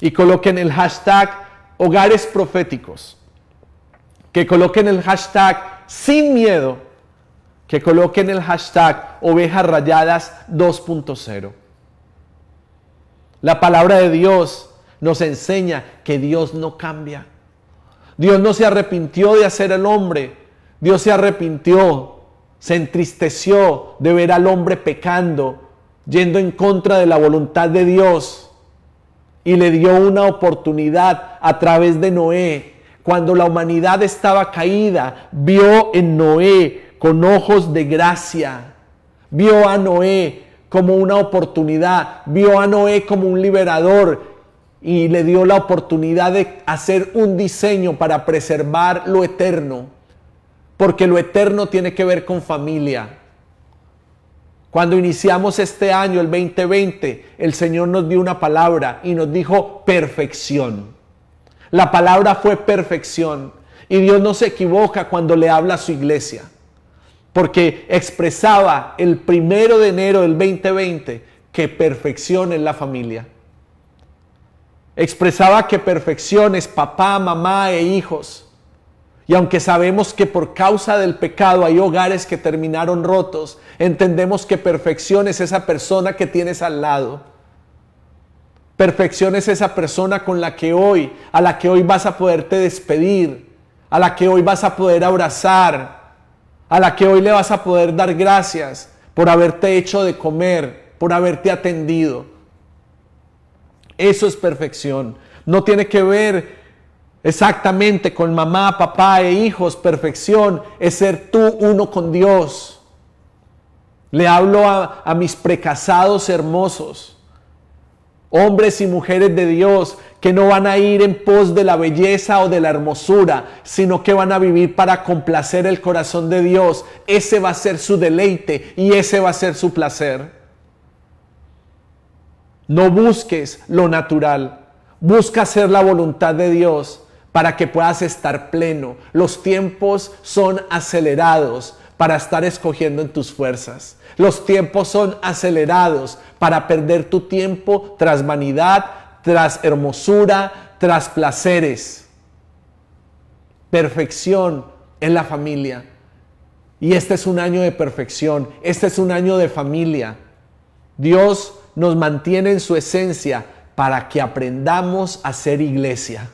Y coloquen el hashtag Hogares Proféticos. Que coloquen el hashtag Sin Miedo. Que coloquen el hashtag Ovejas Rayadas 2.0. La palabra de Dios nos enseña que Dios no cambia. Dios no se arrepintió de hacer al hombre. Dios se arrepintió, se entristeció de ver al hombre pecando, yendo en contra de la voluntad de Dios. Y le dio una oportunidad a través de Noé. Cuando la humanidad estaba caída, vio en Noé con ojos de gracia. Vio a Noé como una oportunidad. Vio a Noé como un liberador. Y le dio la oportunidad de hacer un diseño para preservar lo eterno. Porque lo eterno tiene que ver con familia. Cuando iniciamos este año, el 2020, el Señor nos dio una palabra y nos dijo perfección. La palabra fue perfección. Y Dios no se equivoca cuando le habla a su iglesia. Porque expresaba el 1 de enero del 2020 que perfección es la familia. Expresaba que perfección es papá, mamá e hijos. Y aunque sabemos que por causa del pecado hay hogares que terminaron rotos, entendemos que perfección es esa persona que tienes al lado. Perfección es esa persona con la que hoy, a la que hoy vas a poderte despedir, a la que hoy vas a poder abrazar, a la que hoy le vas a poder dar gracias por haberte hecho de comer, por haberte atendido. Eso es perfección. No tiene que ver exactamente con mamá, papá e hijos. Perfección es ser tú uno con Dios. Le hablo a mis precasados hermosos, hombres y mujeres de Dios que no van a ir en pos de la belleza o de la hermosura, sino que van a vivir para complacer el corazón de Dios. Ese va a ser su deleite y ese va a ser su placer. No busques lo natural, busca hacer la voluntad de Dios para que puedas estar pleno. Los tiempos son acelerados para estar escogiendo en tus fuerzas. Los tiempos son acelerados para perder tu tiempo tras vanidad, tras hermosura, tras placeres. Perfección en la familia. Y este es un año de perfección, este es un año de familia. Dios nos mantiene en su esencia para que aprendamos a ser iglesia.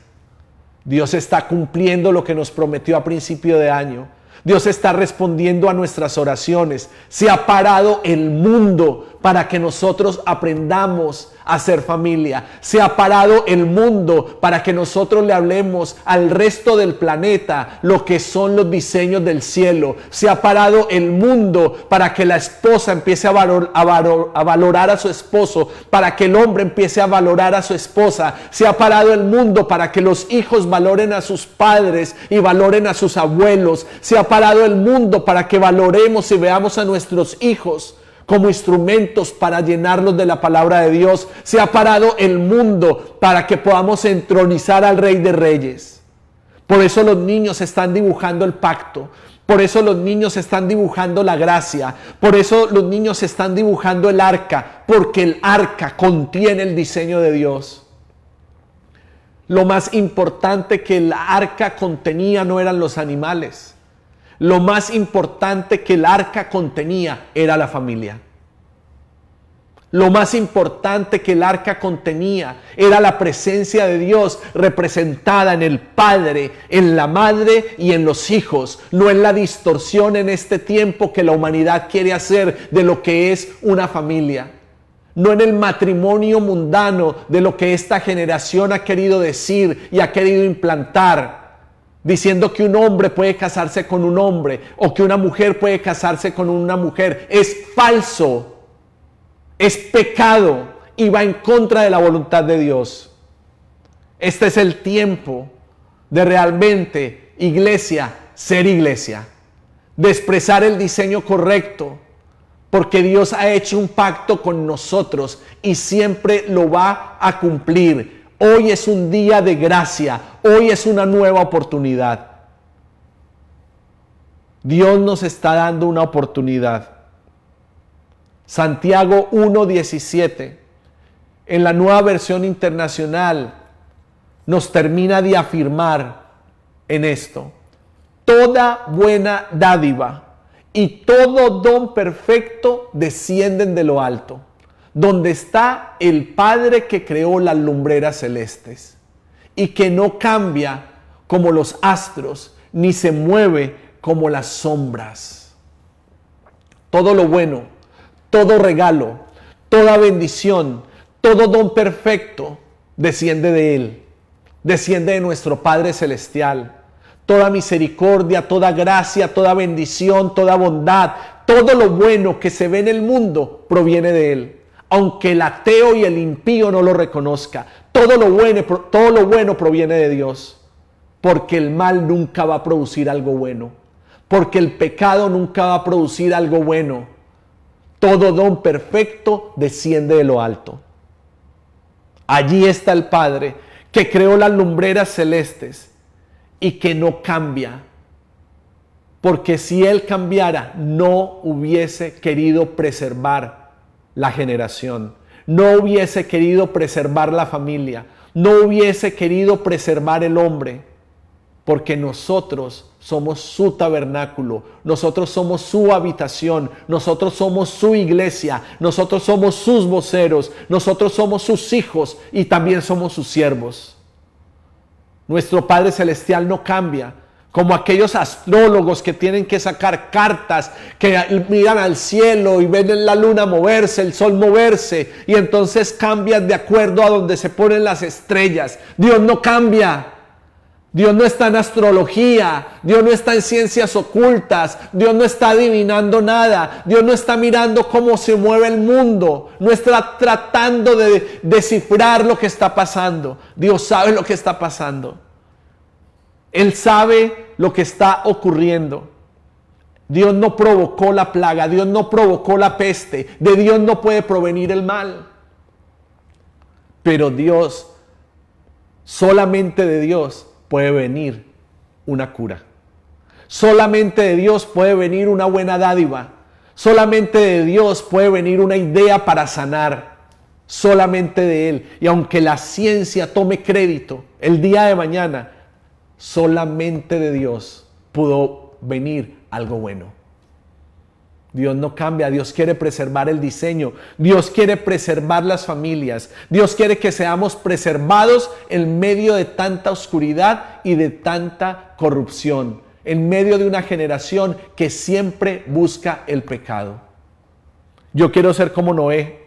Dios está cumpliendo lo que nos prometió a principio de año. Dios está respondiendo a nuestras oraciones. Se ha parado el mundo para que nosotros aprendamos a ser familia. Se ha parado el mundo para que nosotros le hablemos al resto del planeta lo que son los diseños del cielo. Se ha parado el mundo para que la esposa empiece a valorar a su esposo, para que el hombre empiece a valorar a su esposa. Se ha parado el mundo para que los hijos valoren a sus padres y valoren a sus abuelos. Se ha parado el mundo para que valoremos y veamos a nuestros hijos como instrumentos para llenarlos de la palabra de Dios. Se ha parado el mundo para que podamos entronizar al Rey de Reyes. Por eso los niños están dibujando el pacto. Por eso los niños están dibujando la gracia. Por eso los niños están dibujando el arca. Porque el arca contiene el diseño de Dios. Lo más importante que el arca contenía no eran los animales. Lo más importante que el arca contenía era la familia. Lo más importante que el arca contenía era la presencia de Dios representada en el Padre, en la Madre y en los hijos. No en la distorsión en este tiempo que la humanidad quiere hacer de lo que es una familia. No en el matrimonio mundano de lo que esta generación ha querido decir y ha querido implantar, diciendo que un hombre puede casarse con un hombre o que una mujer puede casarse con una mujer. Es falso, es pecado y va en contra de la voluntad de Dios. Este es el tiempo de realmente, iglesia, ser iglesia, de expresar el diseño correcto porque Dios ha hecho un pacto con nosotros y siempre lo va a cumplir. Hoy es un día de gracia, hoy es una nueva oportunidad. Dios nos está dando una oportunidad. Santiago 1:17, en la Nueva Versión Internacional, nos termina de afirmar en esto: toda buena dádiva y todo don perfecto descienden de lo alto, donde está el Padre que creó las lumbreras celestes y que no cambia como los astros, ni se mueve como las sombras. Todo lo bueno, todo regalo, toda bendición, todo don perfecto desciende de Él, desciende de nuestro Padre Celestial. Toda misericordia, toda gracia, toda bendición, toda bondad, todo lo bueno que se ve en el mundo proviene de Él. Aunque el ateo y el impío no lo reconozca, todo lo bueno proviene de Dios. Porque el mal nunca va a producir algo bueno. Porque el pecado nunca va a producir algo bueno. Todo don perfecto desciende de lo alto. Allí está el Padre que creó las lumbreras celestes y que no cambia. Porque si Él cambiara, no hubiese querido preservar la generación, no hubiese querido preservar la familia, no hubiese querido preservar el hombre, porque nosotros somos su tabernáculo, nosotros somos su habitación, nosotros somos su iglesia, nosotros somos sus voceros, nosotros somos sus hijos y también somos sus siervos. Nuestro Padre Celestial no cambia, como aquellos astrólogos que tienen que sacar cartas, que miran al cielo y ven la luna moverse, el sol moverse, y entonces cambian de acuerdo a donde se ponen las estrellas. Dios no cambia. Dios no está en astrología, Dios no está en ciencias ocultas, Dios no está adivinando nada, Dios no está mirando cómo se mueve el mundo, no está tratando de descifrar lo que está pasando. Dios sabe lo que está pasando. Él sabe lo que está ocurriendo. Dios no provocó la plaga, Dios no provocó la peste, de Dios no puede provenir el mal. Pero Dios, solamente de Dios puede venir una cura. Solamente de Dios puede venir una buena dádiva. Solamente de Dios puede venir una idea para sanar. Solamente de Él. Y aunque la ciencia tome crédito el día de mañana, solamente de Dios pudo venir algo bueno. Dios no cambia, Dios quiere preservar el diseño, Dios quiere preservar las familias, Dios quiere que seamos preservados en medio de tanta oscuridad y de tanta corrupción, en medio de una generación que siempre busca el pecado. Yo quiero ser como Noé,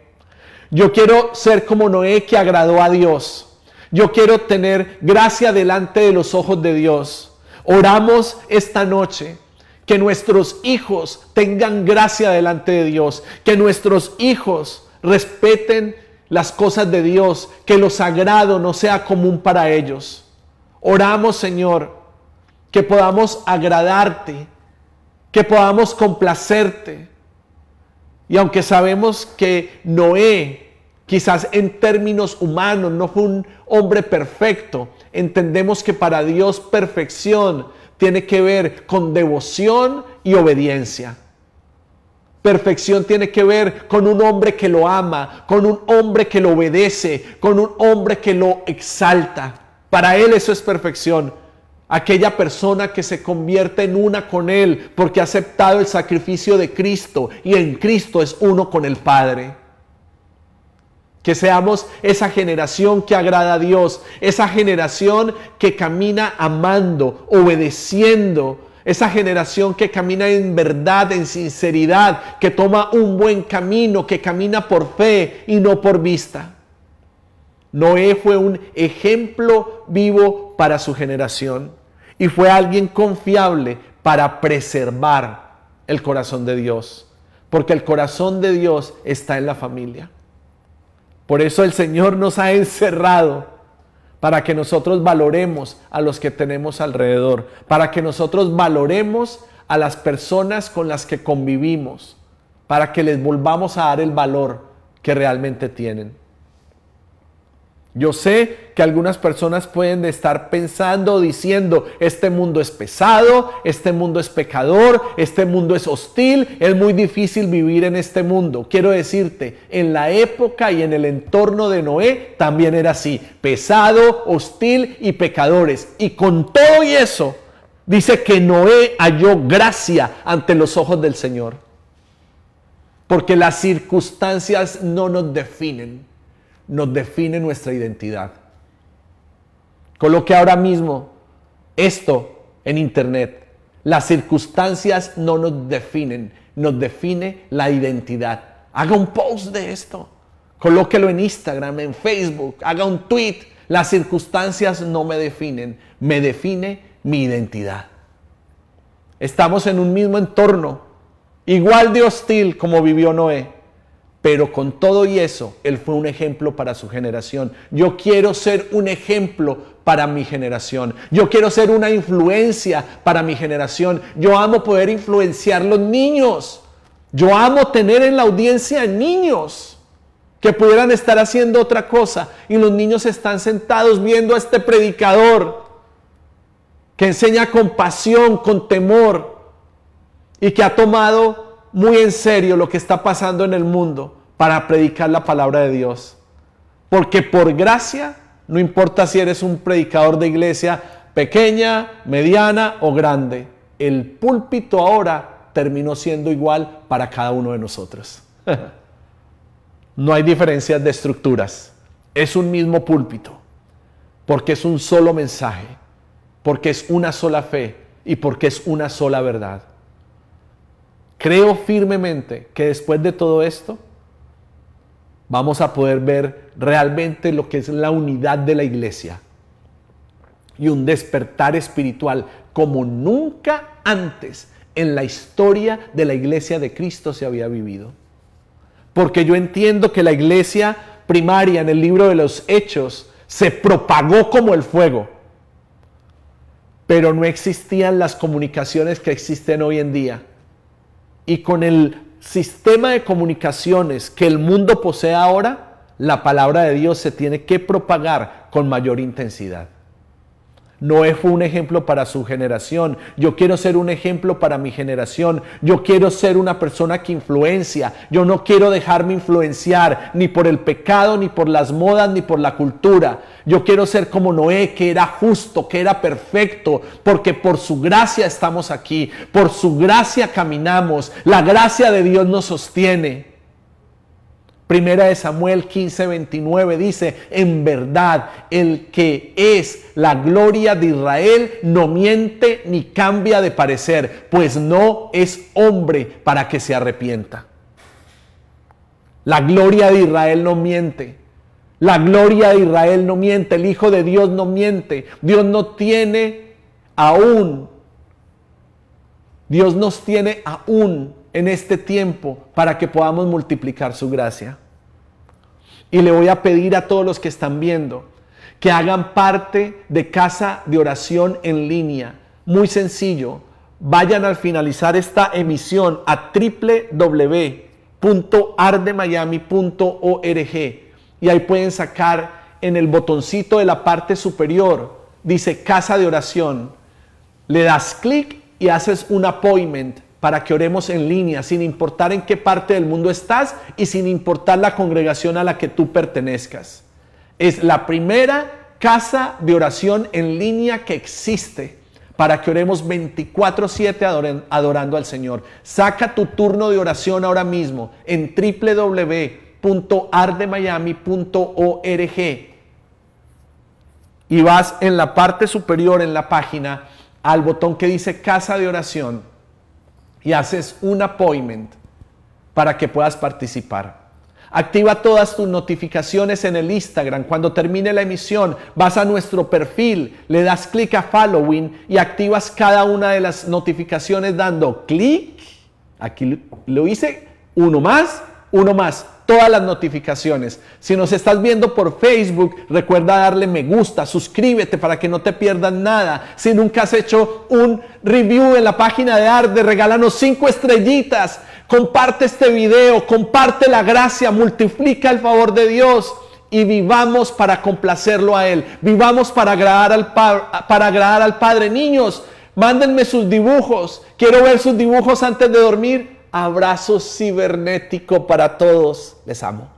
yo quiero ser como Noé que agradó a Dios, yo quiero tener gracia delante de los ojos de Dios. Oramos esta noche que nuestros hijos tengan gracia delante de Dios, que nuestros hijos respeten las cosas de Dios, que lo sagrado no sea común para ellos. Oramos, Señor, que podamos agradarte, que podamos complacerte. Y aunque sabemos que Noé, quizás en términos humanos, no fue un hombre perfecto, entendemos que para Dios perfección tiene que ver con devoción y obediencia. Perfección tiene que ver con un hombre que lo ama, con un hombre que lo obedece, con un hombre que lo exalta. Para Él eso es perfección. Aquella persona que se convierte en una con Él porque ha aceptado el sacrificio de Cristo y en Cristo es uno con el Padre. Que seamos esa generación que agrada a Dios, esa generación que camina amando, obedeciendo, esa generación que camina en verdad, en sinceridad, que toma un buen camino, que camina por fe y no por vista. Noé fue un ejemplo vivo para su generación y fue alguien confiable para preservar el corazón de Dios, porque el corazón de Dios está en la familia. Por eso el Señor nos ha encerrado para que nosotros valoremos a los que tenemos alrededor, para que nosotros valoremos a las personas con las que convivimos, para que les volvamos a dar el valor que realmente tienen. Yo sé que algunas personas pueden estar pensando o diciendo, este mundo es pesado, este mundo es pecador, este mundo es hostil, es muy difícil vivir en este mundo. Quiero decirte, en la época y en el entorno de Noé también era así, pesado, hostil y pecadores. Y con todo y eso, dice que Noé halló gracia ante los ojos del Señor. Porque las circunstancias no nos definen. Nos define nuestra identidad. Coloque ahora mismo esto en internet. Las circunstancias no nos definen, nos define la identidad. Haga un post de esto. Colóquelo en Instagram, en Facebook, haga un tweet. Las circunstancias no me definen, me define mi identidad. Estamos en un mismo entorno, igual de hostil como vivió Noé. Pero con todo y eso, él fue un ejemplo para su generación. Yo quiero ser un ejemplo para mi generación. Yo quiero ser una influencia para mi generación. Yo amo poder influenciar los niños. Yo amo tener en la audiencia niños que pudieran estar haciendo otra cosa. Y los niños están sentados viendo a este predicador que enseña con pasión, con temor y que ha tomado muy en serio lo que está pasando en el mundo para predicar la palabra de Dios. Porque por gracia, no importa si eres un predicador de iglesia pequeña, mediana o grande, el púlpito ahora terminó siendo igual para cada uno de nosotros. No hay diferencias de estructuras. Es un mismo púlpito, porque es un solo mensaje, porque es una sola fe y porque es una sola verdad. Creo firmemente que después de todo esto vamos a poder ver realmente lo que es la unidad de la iglesia y un despertar espiritual como nunca antes en la historia de la iglesia de Cristo se había vivido. Porque yo entiendo que la iglesia primaria en el libro de los Hechos se propagó como el fuego, pero no existían las comunicaciones que existen hoy en día. Y con el sistema de comunicaciones que el mundo posee ahora, la palabra de Dios se tiene que propagar con mayor intensidad. Noé fue un ejemplo para su generación. Yo quiero ser un ejemplo para mi generación. Yo quiero ser una persona que influencia. Yo no quiero dejarme influenciar ni por el pecado, ni por las modas, ni por la cultura. Yo quiero ser como Noé, que era justo, que era perfecto, porque por su gracia estamos aquí. Por su gracia caminamos. La gracia de Dios nos sostiene. Primera de Samuel 15:29 dice, en verdad, el que es la gloria de Israel no miente ni cambia de parecer, pues no es hombre para que se arrepienta. La gloria de Israel no miente. La gloria de Israel no miente. El Hijo de Dios no miente. Dios nos tiene aún en este tiempo para que podamos multiplicar su gracia. Y le voy a pedir a todos los que están viendo que hagan parte de Casa de Oración en línea. Muy sencillo. Vayan al finalizar esta emisión a www.ardemiami.org y ahí pueden sacar en el botoncito de la parte superior, dice Casa de Oración. Le das clic y haces un appointment para que oremos en línea, sin importar en qué parte del mundo estás y sin importar la congregación a la que tú pertenezcas. Es la primera casa de oración en línea que existe para que oremos 24/7 adorando al Señor. Saca tu turno de oración ahora mismo en www.ardemiami.org y vas en la parte superior en la página al botón que dice Casa de Oración y haces un appointment para que puedas participar. Activa todas tus notificaciones en el Instagram. Cuando termine la emisión, vas a nuestro perfil, le das clic a following y activas cada una de las notificaciones dando clic. Aquí lo hice, uno más, todas las notificaciones. Si nos estás viendo por Facebook, recuerda darle me gusta, suscríbete para que no te pierdas nada. Si nunca has hecho un review en la página de Arde, regálanos 5 estrellitas. Comparte este video, comparte la gracia, multiplica el favor de Dios y vivamos para complacerlo a Él. Vivamos para agradar al Padre. Niños, mándenme sus dibujos. Quiero ver sus dibujos antes de dormir. Abrazo cibernético para todos. Les amo.